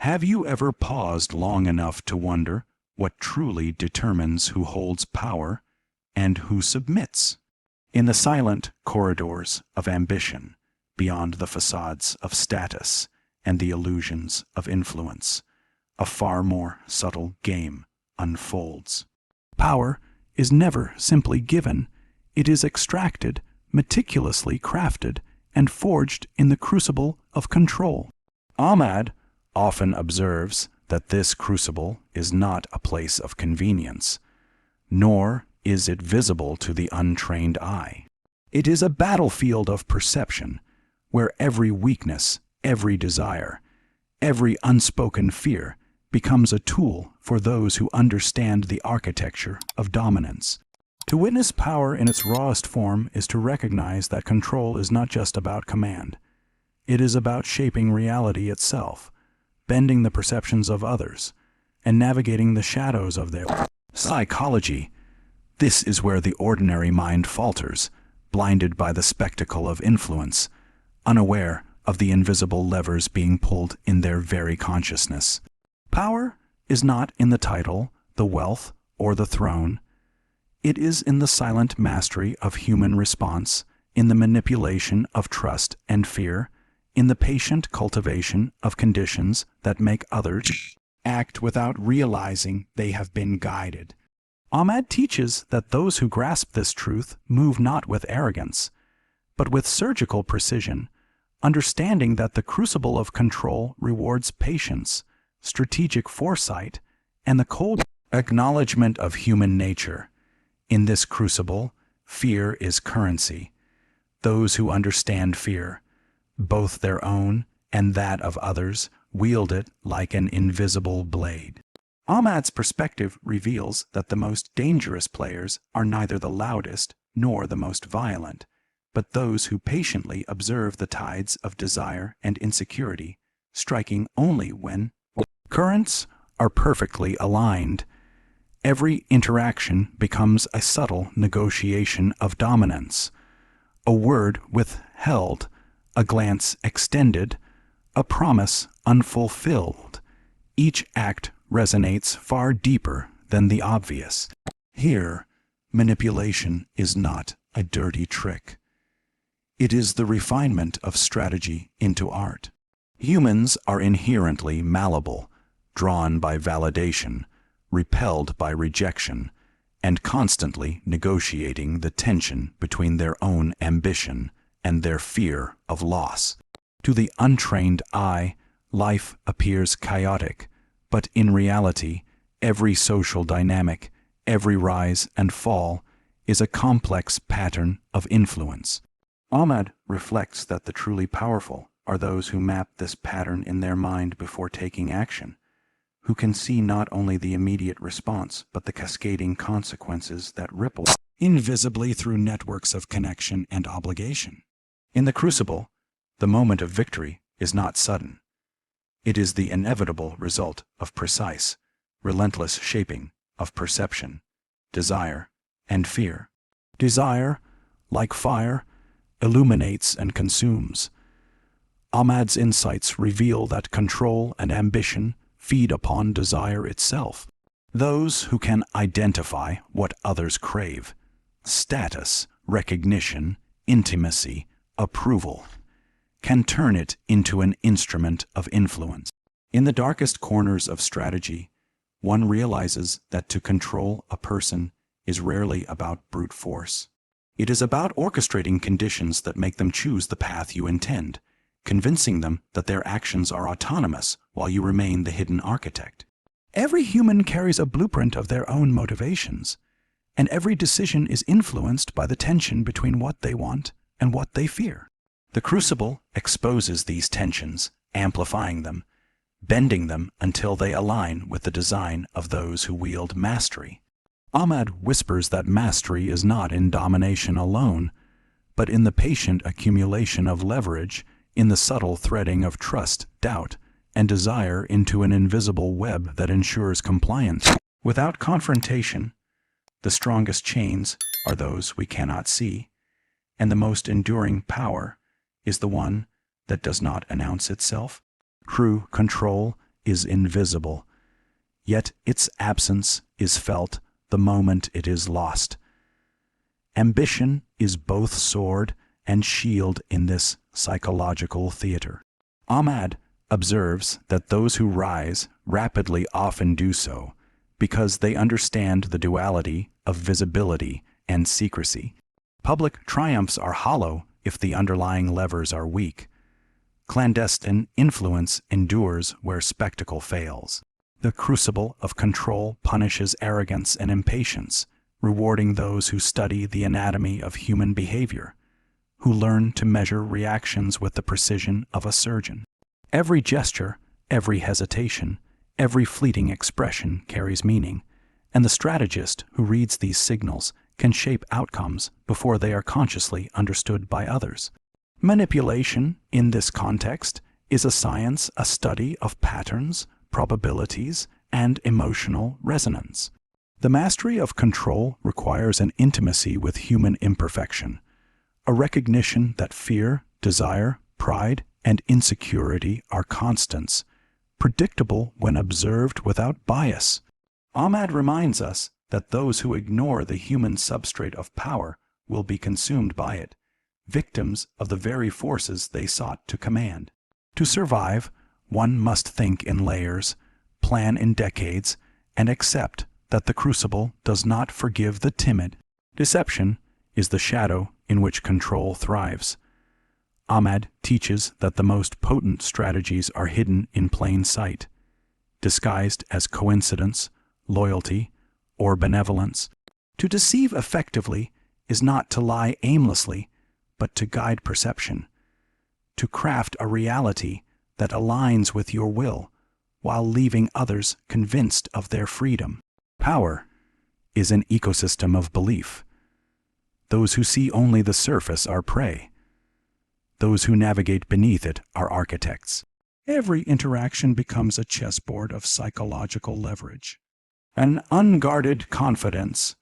Have you ever paused long enough to wonder what truly determines who holds power and who submits? In the silent corridors of ambition, beyond the facades of status and the illusions of influence, a far more subtle game unfolds. Power is never simply given. It is extracted, meticulously crafted, and forged in the crucible of control. Ahmad often observes that this crucible is not a place of convenience, nor is it visible to the untrained eye. It is a battlefield of perception, where every weakness, every desire, every unspoken fear becomes a tool for those who understand the architecture of dominance. To witness power in its rawest form is to recognize that control is not just about command. It is about shaping reality itself, bending the perceptions of others, and navigating the shadows of their psychology. This is where the ordinary mind falters, blinded by the spectacle of influence, unaware of the invisible levers being pulled in their very consciousness. Power is not in the title, the wealth, or the throne. It is in the silent mastery of human response, in the manipulation of trust and fear, in the patient cultivation of conditions that make others act without realizing they have been guided. Ahmad teaches that those who grasp this truth move not with arrogance, but with surgical precision, understanding that the crucible of control rewards patience, strategic foresight, and the cold acknowledgement of human nature. In this crucible, fear is currency. Those who understand fear, both their own and that of others, wield it like an invisible blade. Ahmad's perspective reveals that the most dangerous players are neither the loudest nor the most violent, but those who patiently observe the tides of desire and insecurity, striking only when currents are perfectly aligned. Every interaction becomes a subtle negotiation of dominance. A word withheld, a glance extended, a promise unfulfilled. Each act resonates far deeper than the obvious. Here, manipulation is not a dirty trick. It is the refinement of strategy into art. Humans are inherently malleable, drawn by validation, repelled by rejection, and constantly negotiating the tension between their own ambition and their fear of loss. To the untrained eye, life appears chaotic, but in reality, every social dynamic, every rise and fall, is a complex pattern of influence. Ahmad reflects that the truly powerful are those who map this pattern in their mind before taking action, who can see not only the immediate response, but the cascading consequences that ripple invisibly through networks of connection and obligation. In the crucible, the moment of victory is not sudden. It is the inevitable result of precise, relentless shaping of perception, desire, and fear. Desire, like fire, illuminates and consumes. Ahmad's insights reveal that control and ambition feed upon desire itself. Those who can identify what others crave, status, recognition, intimacy, approval, can turn it into an instrument of influence. In the darkest corners of strategy, one realizes that to control a person is rarely about brute force. It is about orchestrating conditions that make them choose the path you intend, convincing them that their actions are autonomous while you remain the hidden architect. Every human carries a blueprint of their own motivations, and every decision is influenced by the tension between what they want and what they fear. The crucible exposes these tensions, amplifying them, bending them until they align with the design of those who wield mastery. Ahmad whispers that mastery is not in domination alone, but in the patient accumulation of leverage, in the subtle threading of trust, doubt, and desire into an invisible web that ensures compliance. Without confrontation, the strongest chains are those we cannot see, and the most enduring power is the one that does not announce itself. True control is invisible, yet its absence is felt the moment it is lost. Ambition is both sword and shield in this psychological theater. Ahmad observes that those who rise rapidly often do so because they understand the duality of visibility and secrecy. Public triumphs are hollow if the underlying levers are weak. Clandestine influence endures where spectacle fails. The crucible of control punishes arrogance and impatience, rewarding those who study the anatomy of human behavior, who learn to measure reactions with the precision of a surgeon. Every gesture, every hesitation, every fleeting expression carries meaning, and the strategist who reads these signals can shape outcomes before they are consciously understood by others. Manipulation, in this context, is a science, a study of patterns, probabilities, and emotional resonance. The mastery of control requires an intimacy with human imperfection, a recognition that fear, desire, pride, and insecurity are constants, predictable when observed without bias. Ahmad reminds us that those who ignore the human substrate of power will be consumed by it, victims of the very forces they sought to command. To survive, one must think in layers, plan in decades, and accept that the crucible does not forgive the timid. Deception is the shadow in which control thrives. Ahmad teaches that the most potent strategies are hidden in plain sight, disguised as coincidence, loyalty, or benevolence. To deceive effectively is not to lie aimlessly, but to guide perception, to craft a reality that aligns with your will while leaving others convinced of their freedom. Power is an ecosystem of belief. Those who see only the surface are prey. Those who navigate beneath it are architects. Every interaction becomes a chessboard of psychological leverage. An unguarded confidence,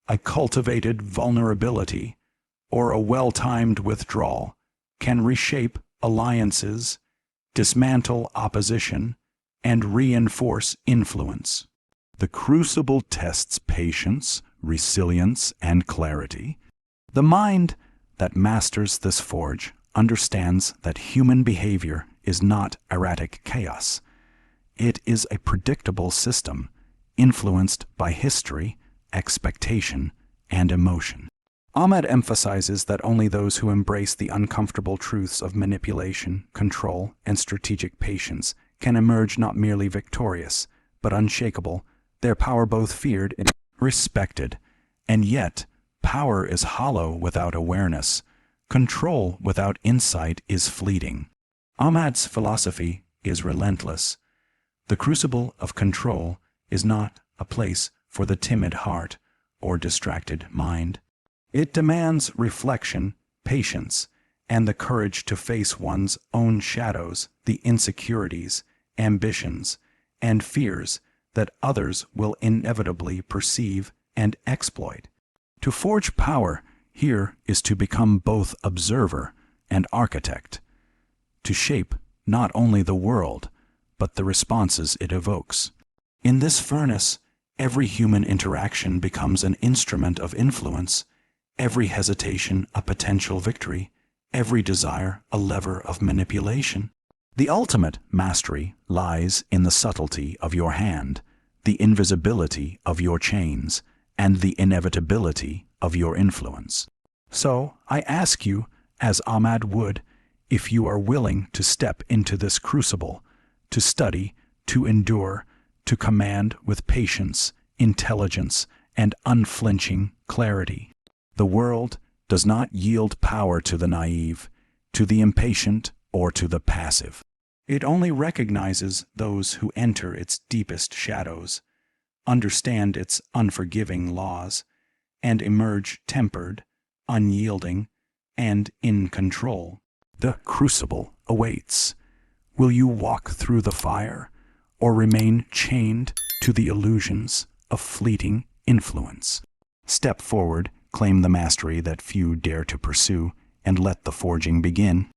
a cultivated vulnerability, or a well-timed withdrawal can reshape alliances, dismantle opposition, and reinforce influence. The crucible tests patience, resilience, and clarity. The mind that masters this forge understands that human behavior is not erratic chaos. It is a predictable system, influenced by history, expectation, and emotion. Ahmad emphasizes that only those who embrace the uncomfortable truths of manipulation, control, and strategic patience can emerge not merely victorious, but unshakable, their power both feared and respected. And yet, power is hollow without awareness. Control without insight is fleeting. Ahmad's philosophy is relentless. The crucible of control is not a place for the timid heart or distracted mind. It demands reflection, patience, and the courage to face one's own shadows, the insecurities, ambitions, and fears that others will inevitably perceive and exploit. To forge power here is to become both observer and architect, to shape not only the world, but the responses it evokes. In this furnace, every human interaction becomes an instrument of influence, every hesitation a potential victory, every desire a lever of manipulation. The ultimate mastery lies in the subtlety of your hand, the invisibility of your chains, and the inevitability of your influence. So I ask you, as Ahmad would, if you are willing to step into this crucible, to study, to endure, to command with patience, intelligence, and unflinching clarity. The world does not yield power to the naive, to the impatient, or to the passive. It only recognizes those who enter its deepest shadows, understand its unforgiving laws, and emerge tempered, unyielding, and in control. The crucible awaits. Will you walk through the fire, or remain chained to the illusions of fleeting influence? Step forward, claim the mastery that few dare to pursue, and let the forging begin.